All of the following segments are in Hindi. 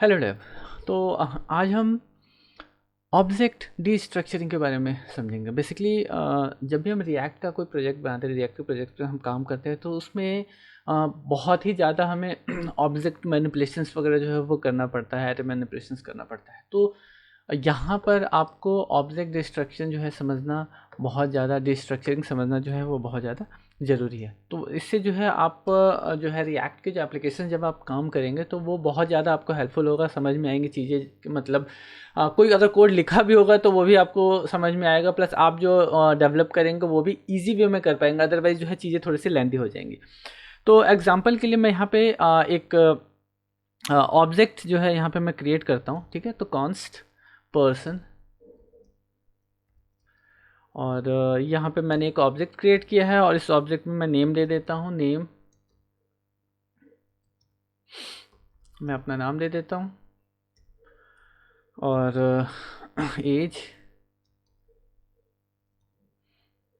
Hello Dave. तो आज हम ऑब्जेक्ट डीस्ट्रक्चरिंग के बारे में समझेंगे। बेसिकली जब भी हम रिएक्ट का कोई प्रोजेक्ट बनाते हैं, रिएक्ट के प्रोजेक्ट पे हम काम करते हैं, तो उसमें बहुत ही ज़्यादा हमें ऑब्जेक्ट मैनिपुलेशंस वगैरह जो है वो करना पड़ता है, एरे मैनिपुलेशंस करना पड़ता है। तो यहाँ पर आपको ऑब्जेक्ट डिस्ट्रक्शन जो है समझना बहुत ज़्यादा, डिस्ट्रक्चरिंग समझना जो है वो बहुत ज़्यादा ज़रूरी है। तो इससे जो है आप जो है रिएक्ट के जो एप्लीकेशन जब आप काम करेंगे तो वो बहुत ज़्यादा आपको हेल्पफुल होगा, समझ में आएंगी चीज़ें। मतलब कोई अगर कोड लिखा भी होगा तो वो भी आपको समझ में आएगा, प्लस आप जो डेवलप करेंगे वो भी ईजी वे में कर पाएंगे। अदरवाइज जो है चीज़ें थोड़ी सी लेंथी हो जाएंगी। तो एग्जाम्पल के लिए मैं यहाँ पे एक ऑब्जेक्ट जो है यहाँ पे मैं क्रिएट करता हूँ। ठीक है, तो कॉन्स्ट पर्सन, और यहाँ पे मैंने एक ऑब्जेक्ट क्रिएट किया है और इस ऑब्जेक्ट में मैं नेम दे देता हूँ। नेम, मैं अपना नाम दे देता हूँ, और एज,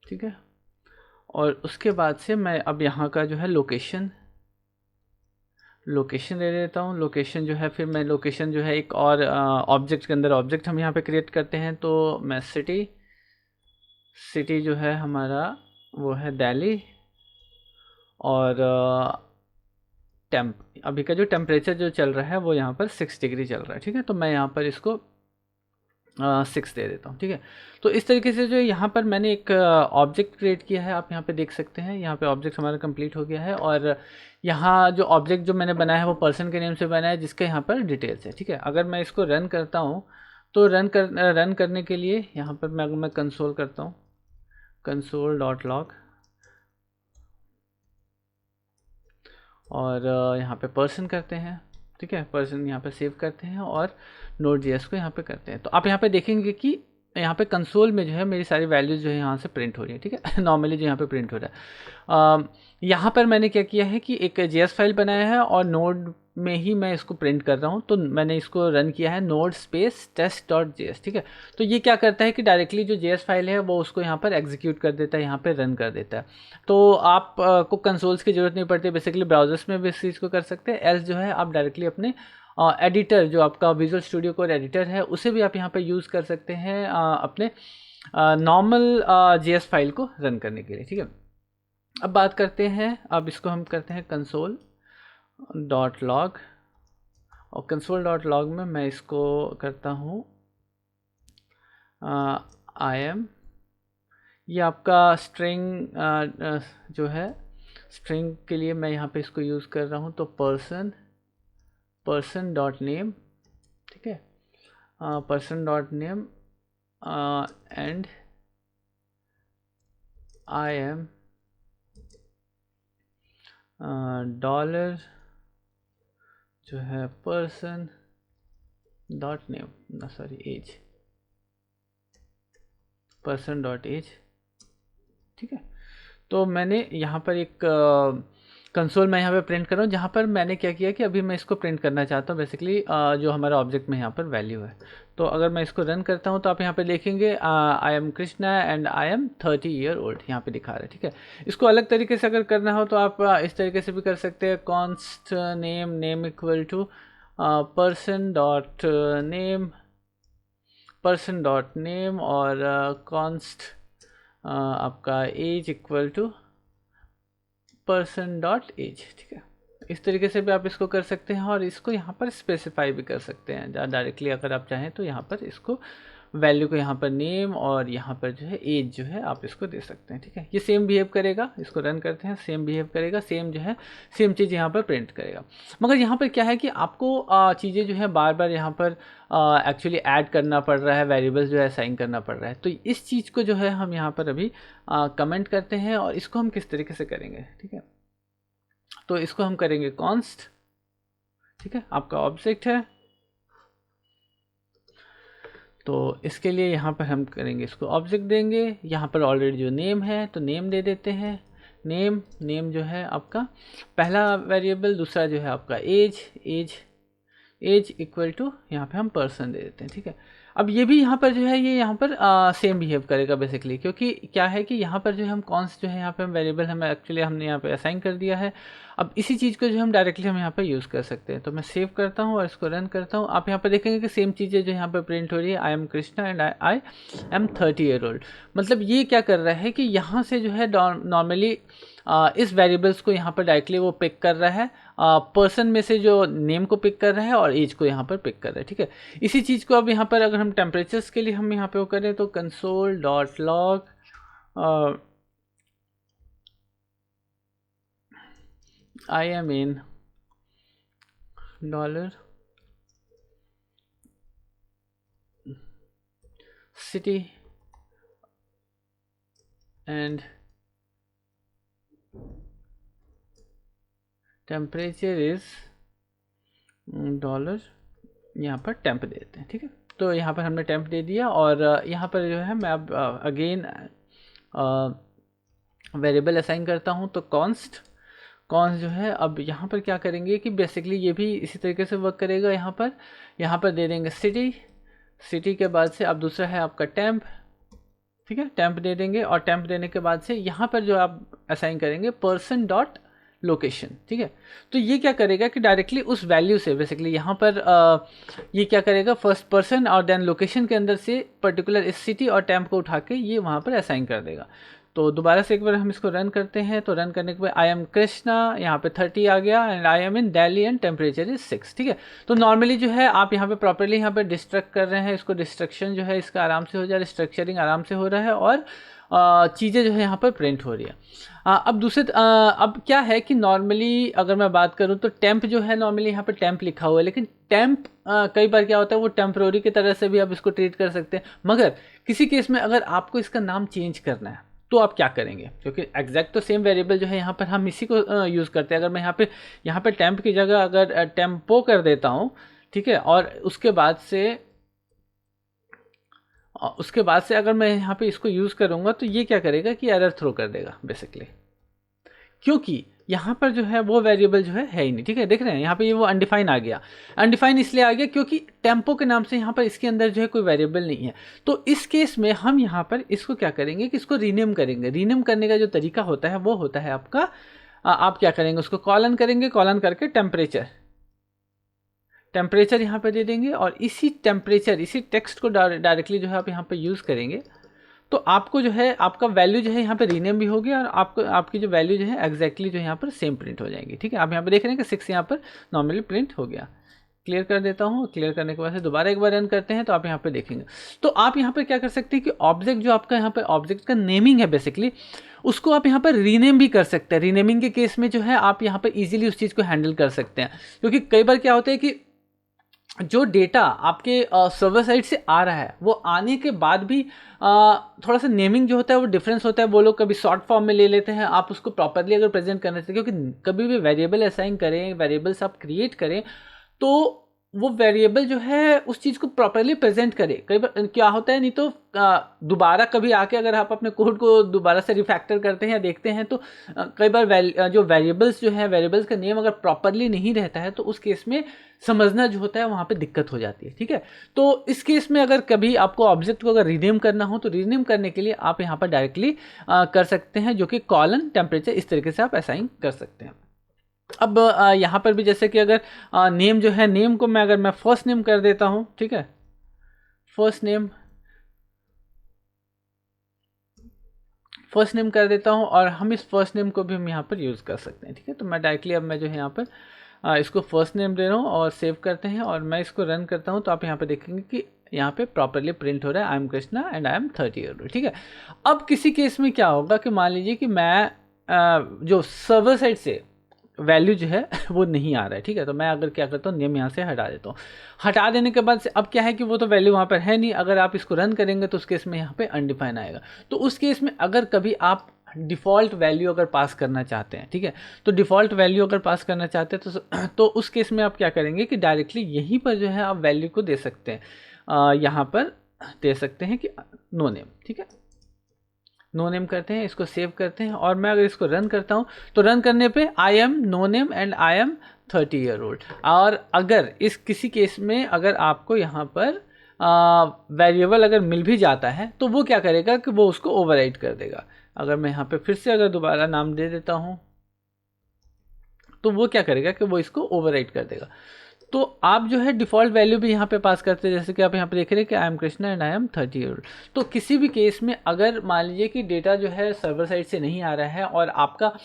ठीक है। और उसके बाद से मैं अब यहाँ का जो है लोकेशन दे देता हूँ। लोकेशन जो है, फिर मैं लोकेशन जो है एक और ऑब्जेक्ट के अंदर ऑब्जेक्ट हम यहाँ पे क्रिएट करते हैं। तो मैं सिटी जो है हमारा वो है दिल्ली, और टेम्प, अभी का जो टेम्परेचर जो चल रहा है वो यहाँ पर 6 डिग्री चल रहा है। ठीक है, तो मैं यहाँ पर इसको 6 दे देता हूँ। ठीक है, तो इस तरीके से जो यहाँ पर मैंने एक ऑब्जेक्ट क्रिएट किया है, आप यहाँ पे देख सकते हैं। यहाँ पे ऑब्जेक्ट हमारा कंप्लीट हो गया है, और यहाँ जो ऑब्जेक्ट जो मैंने बनाया है वो पर्सन के नेम से बनाया है, जिसके यहाँ पर डिटेल्स है। ठीक है, अगर मैं इसको रन करता हूँ तो रन करने के लिए यहाँ पर मैं कंसोल करता हूँ, console.log, और यहाँ पे पर्सन करते हैं। ठीक है, पर्सन यहाँ पे सेव करते हैं और Node.js को यहाँ पे करते हैं। तो आप यहाँ पे देखेंगे कि यहाँ पे कंसोल में जो है मेरी सारी वैल्यूज़ जो है यहाँ से प्रिंट हो रही है। ठीक है, नॉर्मली जो यहाँ पे प्रिंट हो रहा है। यहाँ पर मैंने क्या किया है कि एक जेएस फाइल बनाया है और नोड में ही मैं इसको प्रिंट कर रहा हूँ। तो मैंने इसको रन किया है node स्पेस test.js। ठीक है, तो ये क्या करता है कि डायरेक्टली जो जेएस फाइल है वो उसको यहाँ पर एग्जीक्यूट कर देता है, यहाँ पर रन कर देता है। तो आप को कंसोल्स की ज़रूरत नहीं पड़ती। बेसिकली ब्राउजर्स में भी इस चीज़ को कर सकते हैं, एल्स जो है आप डायरेक्टली अपने एडिटर, जो आपका विजुअल स्टूडियो कोड एडिटर है, उसे भी आप यहाँ पर यूज़ कर सकते हैं अपने नॉर्मल जेएस फाइल को रन करने के लिए। ठीक है, अब बात करते हैं, अब इसको हम करते हैं console.log, और console.log में मैं इसको करता हूँ आई एम, ये आपका स्ट्रिंग जो है, स्ट्रिंग के लिए मैं यहाँ पे इसको यूज़ कर रहा हूँ। तो पर्सन डॉट नेम, ठीक है, person dot name and I am dollar जो है पर्सन डॉट नेम, ना sorry age, person dot age. ठीक है, तो मैंने यहाँ पर एक कंसोल मैं यहाँ पे प्रिंट कर रहा हूँ, जहाँ पर मैंने क्या किया कि अभी मैं इसको प्रिंट करना चाहता हूँ बेसिकली जो हमारा ऑब्जेक्ट में यहाँ पर वैल्यू है। तो अगर मैं इसको रन करता हूँ तो आप यहाँ पे देखेंगे I am Krishna and I am 30 year old यहाँ पे दिखा रहा है। ठीक है, इसको अलग तरीके से अगर करना हो तो आप इस तरीके से भी कर सकते हैं। Const name equal to person dot name और कॉन्स्ट आपका age equal to person dot age. ठीक है, इस तरीके से भी आप इसको कर सकते हैं, और इसको यहाँ पर स्पेसिफाई भी कर सकते हैं डायरेक्टली अगर आप चाहें तो। यहाँ पर इसको वैल्यू को यहाँ पर नेम और यहाँ पर जो है एज जो है आप इसको दे सकते हैं। ठीक है, ये सेम बिहेव करेगा, इसको रन करते हैं, सेम बिहेव करेगा, सेम जो है सेम चीज़ यहाँ पर प्रिंट करेगा। मगर यहाँ पर क्या है कि आपको चीज़ें जो है बार बार यहाँ पर एक्चुअली ऐड करना पड़ रहा है, वेरिएबल्स जो है असाइन करना पड़ रहा है। तो इस चीज़ को जो है हम यहाँ पर अभी कमेंट करते हैं, और इसको हम किस तरीके से करेंगे। ठीक है, तो इसको हम करेंगे कॉन्स्ट, ठीक है, आपका ऑब्जेक्ट है, तो इसके लिए यहाँ पर हम करेंगे, इसको ऑब्जेक्ट देंगे। यहाँ पर ऑलरेडी जो नेम है तो नेम दे देते हैं। नेम जो है आपका पहला वेरिएबल, दूसरा जो है आपका एज इक्वल टू यहाँ पे हम पर्सन दे देते हैं। ठीक है, अब ये भी यहाँ पर जो है ये यहाँ पर सेम बिहेव करेगा बेसिकली, क्योंकि क्या है कि यहाँ पर जो है हम कॉन्स जो है यहाँ पे हम वेरिएबल हमें एक्चुअली हमने यहाँ पे असाइन कर दिया है। अब इसी चीज़ को जो हम डायरेक्टली हम यहाँ पर यूज़ कर सकते हैं। तो मैं सेव करता हूँ और इसको रन करता हूँ। आप यहाँ पर देखेंगे कि सेम चीज़ें जो यहाँ पर प्रिंट हो रही है, I am Krishna and I am 30 year old. मतलब ये क्या कर रहा है कि यहाँ से जो है नॉर्मली इस वेरिएबल्स को यहाँ पर डायरेक्टली वो पिक कर रहा है, पर्सन में से जो नेम को पिक कर रहा है और एज को यहाँ पर पिक कर रहा है, ठीक है। इसी चीज़ को अब यहाँ पर अगर हम टेम्परेचर्स के लिए हम यहाँ पे वो करें तो console dot log I am in dollar city and temperature is dollar, यहाँ पर टेम्प देते हैं, ठीक है। तो यहाँ पर हमने टेम्प दे दिया और यहाँ पर जो है मैं अब अगेन वेरिएबल असाइन करता हूँ। तो कॉन्स्ट जो है अब यहाँ पर क्या करेंगे कि बेसिकली ये भी इसी तरीके से वर्क करेगा। यहाँ पर दे देंगे सिटी के बाद से अब दूसरा है आपका टेम्प, ठीक है, टेम्प दे देंगे और टेम्प देने के बाद से यहाँ पर जो आप असाइन करेंगे पर्सन डॉट लोकेशन, ठीक है। तो ये क्या करेगा कि डायरेक्टली उस वैल्यू से बेसिकली यहाँ पर ये क्या करेगा, फर्स्ट पर्सन और देन लोकेशन के अंदर से पर्टिकुलर इस सिटी और टेम्प को उठा के ये वहाँ पर असाइन कर देगा। तो दोबारा से एक बार हम इसको रन करते हैं। तो रन करने के बाद आई एम कृष्णा, यहाँ पे 30 आ गया and I M in Delhi and temperature is 6, ठीक है। तो नॉर्मली जो है आप यहाँ पे प्रॉपर्ली यहाँ पे डिस्ट्रक्ट कर रहे हैं इसको, डिस्ट्रक्शन जो है इसका आराम से हो जा रहा है, स्ट्रक्चरिंग आराम से हो रहा है और चीज़ें जो है यहाँ पर प्रिंट हो रही है। अब क्या है कि नॉर्मली अगर मैं बात करूँ तो टेम्प जो है नॉर्मली यहाँ पर टेम्प लिखा हुआ है, लेकिन टेम्प कई बार क्या होता है वो टेम्प्रोरी की तरह से भी आप इसको ट्रीट कर सकते हैं। मगर किसी केस में अगर आपको इसका नाम चेंज करना है तो आप क्या करेंगे, क्योंकि एग्जैक्ट तो सेम वेरिएबल जो है यहाँ पर हम इसी को यूज़ करते हैं। अगर मैं यहाँ पे टेम्प की जगह अगर टेम्पो कर देता हूँ, ठीक है, और उसके बाद से अगर मैं यहाँ पे इसको यूज़ करूँगा तो ये क्या करेगा कि एरर थ्रो कर देगा बेसिकली, क्योंकि यहाँ पर जो है वो वेरिएबल जो है ही नहीं, ठीक है। देख रहे हैं यहाँ पे ये वो अनडिफाइन आ गया। अनडिफाइन इसलिए आ गया क्योंकि टेम्पो के नाम से यहाँ पर इसके अंदर जो है कोई वेरिएबल नहीं है। तो इस केस में हम यहाँ पर इसको क्या करेंगे कि इसको रीनेम करेंगे। रीनेम करने का जो तरीका होता है वो होता है आपका, आप क्या करेंगे, उसको कॉलन करेंगे, कॉलन करके टेम्परेचर यहाँ पे दे देंगे और इसी टेक्स्ट को डायरेक्टली जो है आप यहाँ पे यूज़ करेंगे। तो आपको जो है आपका वैल्यू जो है यहाँ पे रीनेम भी हो गया और आपकी जो वैल्यू जो है एग्जैक्टली जो यहाँ पर सेम प्रिंट हो जाएगी, ठीक है। आप यहाँ पे देख रहे हैं कि 6 यहाँ पर नॉर्मली प्रिंट हो गया। क्लियर कर देता हूँ। क्लियर करने के बाद से दोबारा एक बार रन करते हैं तो आप यहाँ पे देखेंगे। तो आप यहाँ पर क्या कर सकते हैं कि ऑब्जेक्ट जो आपका यहाँ पर ऑब्जेक्ट का नेमिंग है बेसिकली, उसको आप यहाँ पर रीनेम भी कर सकते हैं। रीनेमिंग के केस में जो है आप यहाँ पर ईजिली उस चीज़ को हैंडल कर सकते हैं, क्योंकि कई बार क्या होता है कि जो डेटा आपके सर्वर साइड से आ रहा है वो आने के बाद भी थोड़ा सा नेमिंग जो होता है वो डिफरेंस होता है। वो लोग कभी शॉर्ट फॉर्म में ले लेते हैं। आप उसको प्रॉपरली अगर प्रेजेंट करना चाहिए, क्योंकि कभी भी वेरिएबल असाइन करें, वेरिएबल्स आप क्रिएट करें तो वो वेरिएबल जो है उस चीज़ को प्रॉपरली प्रेजेंट करे। कई बार क्या होता है, नहीं तो दोबारा कभी आके अगर आप अपने कोड को दोबारा से रिफैक्टर करते हैं या देखते हैं तो कई बार जो वेरिएबल्स जो है, वेरिएबल्स का नेम अगर प्रॉपरली नहीं रहता है तो उस केस में समझना जो होता है वहाँ पे दिक्कत हो जाती है, ठीक है। तो इस केस में अगर कभी आपको ऑब्जेक्ट को अगर रीनेम करना हो तो रीनेम करने के लिए आप यहाँ पर डायरेक्टली कर सकते हैं, जो कि कॉलन टेम्परेचर इस तरीके से आप असाइन कर सकते हैं। अब यहाँ पर भी जैसे कि अगर नेम जो है, नेम को अगर मैं फर्स्ट नेम कर देता हूँ, ठीक है, फर्स्ट नेम कर देता हूँ और हम इस फर्स्ट नेम को भी हम यहाँ पर यूज़ कर सकते हैं, ठीक है। तो मैं डायरेक्टली अब मैं जो है यहाँ पर इसको फर्स्ट नेम दे रहा हूँ और सेव करते हैं और मैं इसको रन करता हूँ तो आप यहाँ पर देखेंगे कि यहाँ पे प्रॉपरली प्रिंट हो रहा है I am Krishna and I am 30 year old, ठीक है। अब किसी केस में क्या होगा कि मान लीजिए कि मैं जो सर्वर साइड से वैल्यू जो है वो नहीं आ रहा है, ठीक है। तो मैं अगर क्या करता हूँ, नेम यहाँ से हटा देता हूँ। हटा देने के बाद से अब क्या है कि वो तो वैल्यू वहाँ पर है नहीं। अगर आप इसको रन करेंगे तो उस केस में यहाँ पे अनडिफाइन आएगा। तो उस केस में अगर कभी आप डिफ़ॉल्ट वैल्यू अगर पास करना चाहते हैं, ठीक है, तो डिफ़ॉल्ट वैल्यू अगर पास करना चाहते हैं तो उस केस में आप क्या करेंगे कि डायरेक्टली यहीं पर जो है आप वैल्यू को दे सकते हैं। यहाँ पर दे सकते हैं कि नो नेम, ठीक है, नो नेम करते हैं, इसको सेव करते हैं और मैं अगर इसको रन करता हूँ तो रन करने पे I am no name and I am 30 year old. और अगर इस किसी केस में अगर आपको यहाँ पर वेरिएबल अगर मिल भी जाता है तो वो क्या करेगा कि वो उसको ओवरराइट कर देगा। अगर मैं यहाँ पे फिर से अगर दोबारा नाम दे देता हूँ तो वो क्या करेगा कि वो इसको ओवरराइट कर देगा। तो आप जो है डिफ़ॉल्ट वैल्यू भी यहाँ पे पास करते हैं, जैसे कि आप यहाँ पे देख रहे हैं कि I am Krishna and I am 30 year old. तो किसी भी केस में अगर मान लीजिए कि डेटा जो है सर्वर साइड से नहीं आ रहा है और आपका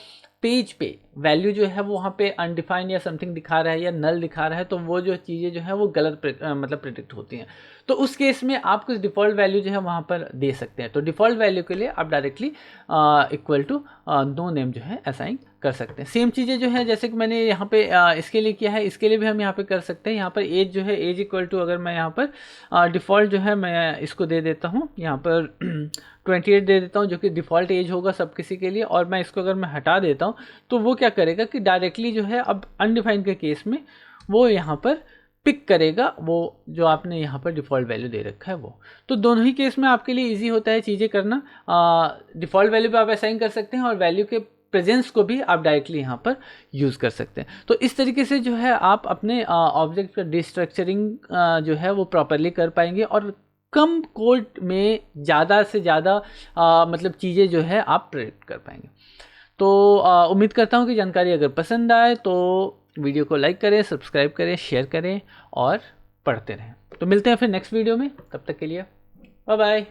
पेज पे वैल्यू जो है वो वहाँ पे अनडिफाइंड या समथिंग दिखा रहा है या नल दिखा रहा है, तो वो जो चीज़ें जो है वो गलत मतलब प्रिडिक्ट होती हैं। तो उस केस में आप कुछ डिफ़ॉल्ट वैल्यू जो है वहाँ पर दे सकते हैं। तो डिफ़ॉल्ट वैल्यू के लिए आप directly equal to no name जो है असाइन कर सकते हैं। सेम चीज़ें जो है जैसे कि मैंने यहाँ पे इसके लिए किया है, इसके लिए भी हम यहाँ पे कर सकते हैं। यहाँ पर एज जो है एज इक्वल टू, अगर मैं यहाँ पर डिफ़ॉल्ट जो है मैं इसको दे देता हूँ यहाँ पर 28 दे देता हूँ, जो कि डिफ़ॉल्ट एज होगा सब किसी के लिए। और मैं इसको अगर मैं हटा देता हूँ तो वो क्या करेगा कि डायरेक्टली जो है अब अनडिफाइंड के केस में वो यहाँ पर पिक करेगा वो जो आपने यहाँ पर डिफ़ॉल्ट वैल्यू दे रखा है वो। तो दोनों ही केस में आपके लिए इजी होता है चीज़ें करना। डिफ़ॉल्ट वैल्यू पे आप असाइन कर सकते हैं और वैल्यू के प्रेजेंस को भी आप डायरेक्टली यहाँ पर यूज़ कर सकते हैं। तो इस तरीके से जो है आप अपने ऑब्जेक्ट का डिस्ट्रक्चरिंग जो है वो प्रॉपरली कर पाएंगे और कम कोड में ज़्यादा से ज़्यादा मतलब चीज़ें जो है आप प्रेडिक्ट कर पाएंगे। तो उम्मीद करता हूँ कि जानकारी अगर पसंद आए तो वीडियो को लाइक करें, सब्सक्राइब करें, शेयर करें और पढ़ते रहें। तो मिलते हैं फिर नेक्स्ट वीडियो में, तब तक के लिए बाय बाय।